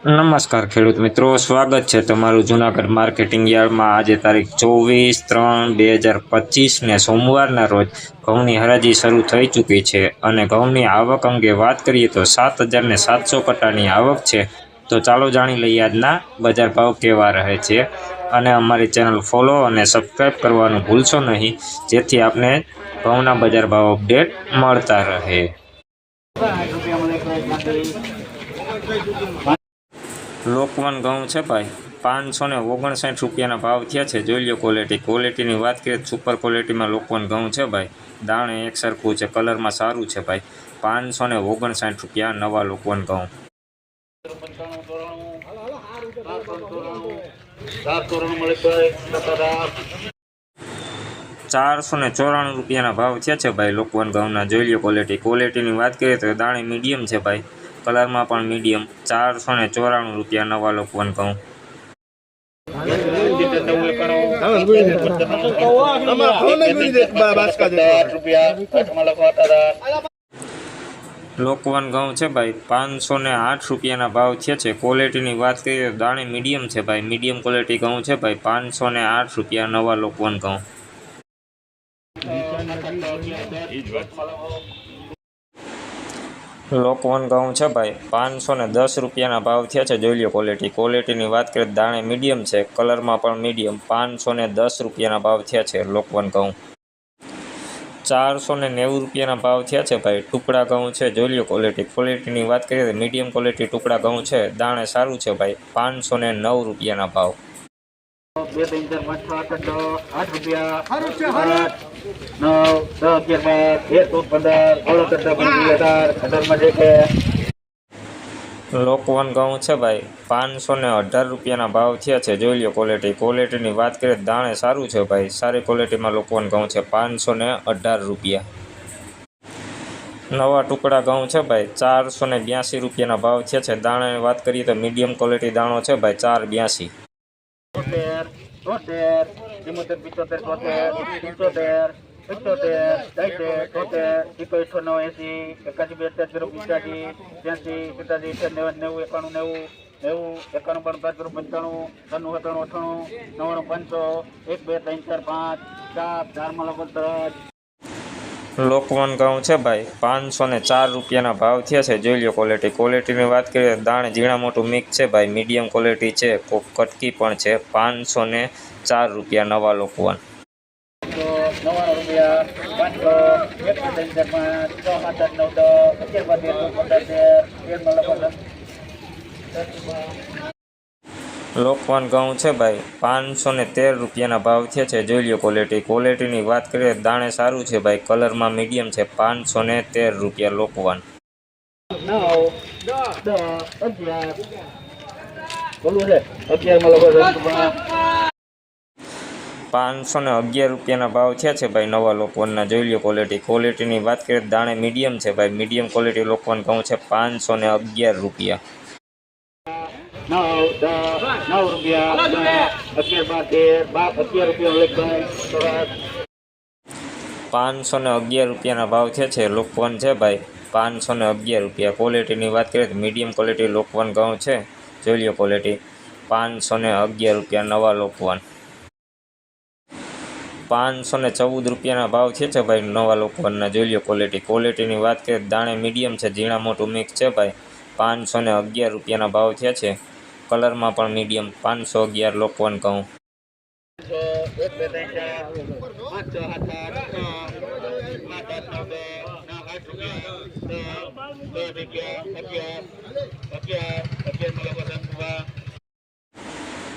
નમસ્કાર ખેડૂત મિત્રો, સ્વાગત છે તમારું જૂનાગઢ માર્કેટિંગ યાર્ડમાં। આજે તારીખ 24/3/2025 ને સોમવારના રોજ ઘઉંની હરાજી શરૂ થઈ ચૂકી છે અને ઘઉંની આવક અંગે વાત કરીએ તો 7,700 કટ્ટાની આવક છે। તો ચાલો જાણી લઈએ આજના બજાર ભાવ કેવા રહે છે અને અમારી ચેનલ ફોલો અને સબસ્ક્રાઈબ કરવાનું ભૂલશો નહીં, જેથી આપને ઘઉંના બજાર ભાવ અપડેટ મળતા રહે। લોકવન ઘઉં છે ભાઈ 559 રૂપિયાના ભાવ થયા છે। જોઈ લો ક્વોલિટીની વાત કરીએ તો સુપર ક્વોલિટીમાં લોકવન ઘઉં છે ભાઈ। દાણે એક સરખું છે, કલરમાં સારું છે ભાઈ। 559 રૂપિયા નવા લોકવન ઘઉં। 494 રૂપિયાના ભાવ થયા છે ભાઈ લોકવન ઘઉંના। જોઈ લો ક્વોલિટીની વાત કરીએ તો દાણે મીડિયમ છે ભાઈ, કલરમાં પણ મીડિયમ। 494 રૂપિયા નવા લોકવન ઘઉં। લોકવન ઘઉં છે ભાઈ 508 રૂપિયાના ભાવ થયા છે। ક્વોલિટીની વાત કરીએ તો દાણે મીડિયમ છે ભાઈ, મીડિયમ ક્વોલિટી ઘઉં છે ભાઈ। 508 રૂપિયા નવા લોકવન ઘઉં। લોકવન ઘઉં છે ભાઈ 510 રૂપિયાના ભાવ થયા છે। જોઈ લો ક્વોલિટીની વાત કરીએ તો દાણે મીડિયમ છે, કલરમાં પણ મીડિયમ। 510 રૂપિયાના ભાવ થયા છે લોકવન ઘઉં। 490 રૂપિયાના ભાવ થયા છે ભાઈ ટુકડા ઘઉં છે। જોઈ લો ક્વોલિટીની વાત કરીએ તો મીડિયમ ક્વોલિટી ટુકડા ઘઉં છે, દાણે સારું છે ભાઈ। 509 રૂપિયાના ભાવ। 2 3 4 5 6 7 8 રૂપિયા 9 10 11 12 13 14 15 16 17 18 લોકવન ઘઉં છે ભાઈ 518 રૂપિયાના ભાવ થયા છે। જોઈ લો ક્વોલિટીની વાત કરીએ તો દાણે સારું છે ભાઈ, સારી ક્વોલિટીમાં લોકવન ઘઉં છે। 518 રૂપિયા નવા ટુકડા ઘઉં છે ભાઈ। 482 રૂપિયાના ભાવ થયા છે। દાણાની વાત કરીએ તો મીડિયમ ક્વોલિટી દાણો છે ભાઈ 482। 75 લોકવન ઘઉં છે ભાઈ 504 રૂપિયાના ભાવ થયા છે। જોઈ લો ક્વોલિટીની વાત કરીએ તો દાણે ઝીણા મોટું મિક્સ છે ભાઈ, મીડિયમ ક્વોલિટી છે, કટકી પણ છે। 504 રૂપિયા નવા લોકવન। 99 લોકવન ઘઉં છે ભાઈ 513 રૂપિયાના ભાવ થયા છે। જોઈ લો ક્વોલિટીની વાત કરીએ તો દાણે સારું છે ભાઈ, કલરમાં મીડિયમ છે। 513 રૂપિયા લોકવન। 511 રૂપિયાના ભાવ થયા છે ભાઈ નવા લોકવનના। જોઈ લો ક્વોલિટીની વાત કરીએ તો દાણે મીડિયમ છે ભાઈ, મીડિયમ ક્વોલિટી લોકવન ઘઉં છે। 511 રૂપિયા। 9 રૂપિયા 511 રૂપિયાના ભાવ થયા છે લોકવન છે ભાઈ। 511 રૂપિયા ક્વોલિટીની વાત કરીએ તો મીડિયમ ક્વોલિટી લોકવન ઘઉં છે। જોઈ લો 511 રૂપિયા નવા લોકવન। 514 રૂપિયાના ભાવ થયા છે ભાઈ નવા લોકવનના। જોઈ લો ક્વોલિટીની વાત કરીએ તો દાણે મીડિયમ છે, ઝીણા મોટું મિક્સ છે ભાઈ। 511 રૂપિયાના ભાવ થયા છે, કલરમાં પણ મીડિયમ। 511 લોકવન ઘઉં।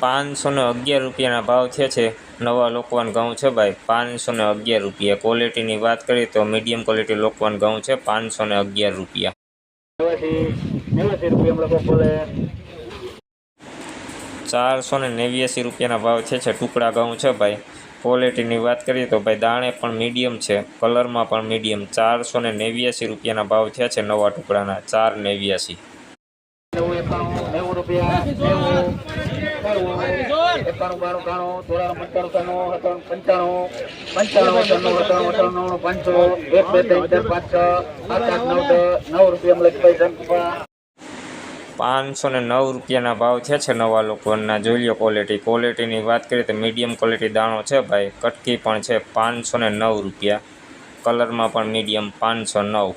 511 રૂપિયાના ભાવ થયા છે નવા લોકવન ઘઉં છે ભાઈ। 511 રૂપિયા ક્વોલિટીની વાત કરીએ તો મીડિયમ ક્વોલિટી લોકવન ઘઉં છે। 511 રૂપિયા। 489 રૂપિયાના ભાવ થયા છે ટુકડા ઘઉં છે ભાઈ। ક્વોલિટીની વાત કરીએ તો ભાઈ દાણે પણ મીડિયમ છે, કલરમાં પણ મીડિયમ। 489 રૂપિયાના ભાવ થયા છે નવા ટુકડાના। 489। 9 રૂપિયા ₹509 ભાવ થયા છે નવા લોકોના. જોઈ લો ક્વોલિટીની વાત કરીએ તો મીડિયમ ક્વોલિટી દાણો છે ભાઈ. કટકી પણ છે ₹509. કલરમાં પણ મીડિયમ 509.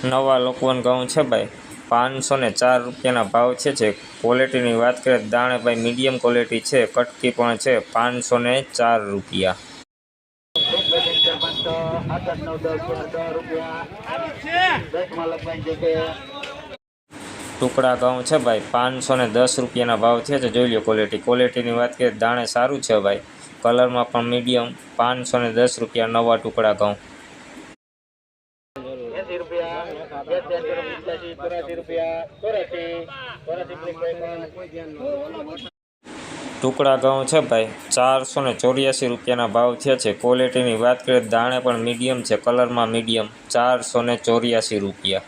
નવા લોકવન ઘઉં છે ભાઈ. ₹504 ભાવ છે. ક્વોલિટીની વાત કરીએ દાણે ભાઈ મીડિયમ ક્વોલિટી છે. કટકી પણ છે ₹504. ટુકડા ઘઉં છે ભાઈ. ₹510 ભાવ છે. જોઈ લો ક્વોલિટીની વાત કરીએ દાણે સારું છે ભાઈ. કલરમાં પણ મીડિયમ. ₹510 નવા ટુકડા ઘઉં. ટુકડા ઘઉં છે ભાઈ. ₹484 ભાવ થયા છે. ક્વોલિટીની વાત કરીએ દાણે પણ મીડિયમ છે. કલરમાં મીડિયમ. ₹484.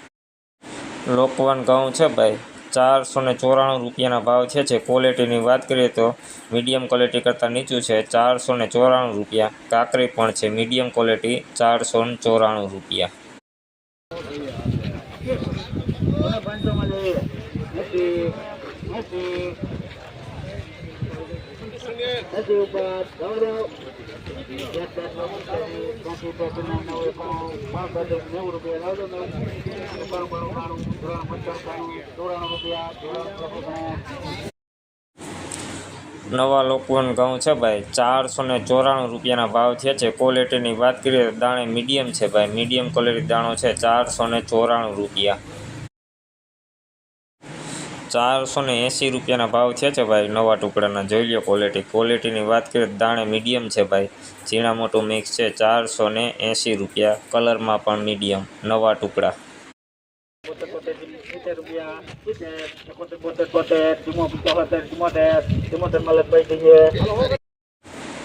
લોકવન ઘઉં છે ભાઈ. ₹494 ભાવ છે. ક્વોલિટીની વાત કરીએ તો મીડિયમ ક્વોલિટી કરતાં નીચું છે. ₹494. કાકરી પણ છે મીડિયમ ક્વોલિટી. ₹494. નવા લોકવન ઘઉં છે ભાઈ. ₹494 ભાવ થયા છે. ક્વોલિટીની વાત કરીએ તો દાણે મીડિયમ છે ભાઈ. મીડિયમ ક્વોલિટી દાણો છે. ₹494. ₹480 ભાવ થયા છે ભાઈ નવા ટુકડાના. જોઈ લો ક્વોલિટીની વાત કરીએ તો દાણે મીડિયમ છે ભાઈ. ઝીણા મોટું મિક્સ છે. ₹480. કલરમાં પણ મીડિયમ. નવા ટુકડા.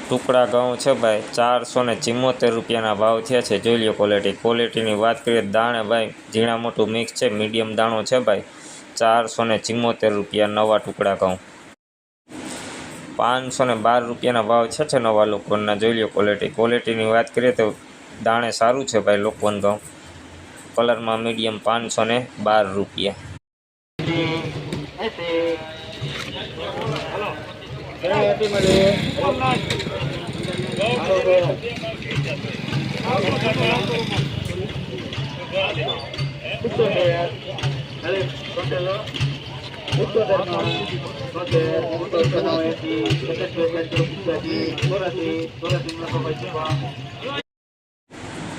ટુકડા ઘઉં છે ભાઈ. ₹474 ભાવ થયા છે. જોઈ લો ક્વોલિટીની વાત કરીએ દાણે ભાઈ ઝીણા મોટું મિક્સ છે. મીડિયમ દાણો છે ભાઈ. ₹474 નવા ટુકડા ઘઉં. ₹512 ભાવ છે નવા લોકવનના. જોઈ લો ક્વોલિટીની વાત કરીએ તો દાણે સારું છે ભાઈ લોકવન ઘઉં. કલરમાં મીડિયમ. ₹512.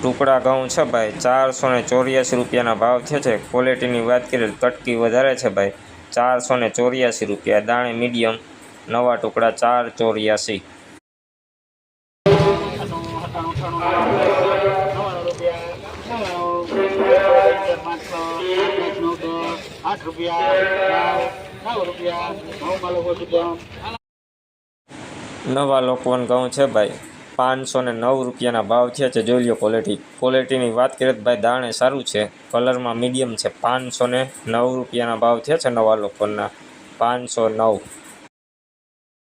ટુકડા ઘઉં છે ભાઈ. ₹484 ભાવ છે. ક્વોલિટીની વાત કરીએ કટકી વધારે છે ભાઈ. ₹484. દાણે મીડિયમ. નવા ટુકડા 484. નવા લોકવન ઘઉં છે ભાઈ. ₹509 ભાવ છે. જોઈ લો ક્વોલિટીની વાત કરીએ તો ભાઈ દાણે સારું છે. કલરમાં મીડિયમ છે. ₹509 ભાવ છે નવા લોકવનના. 509.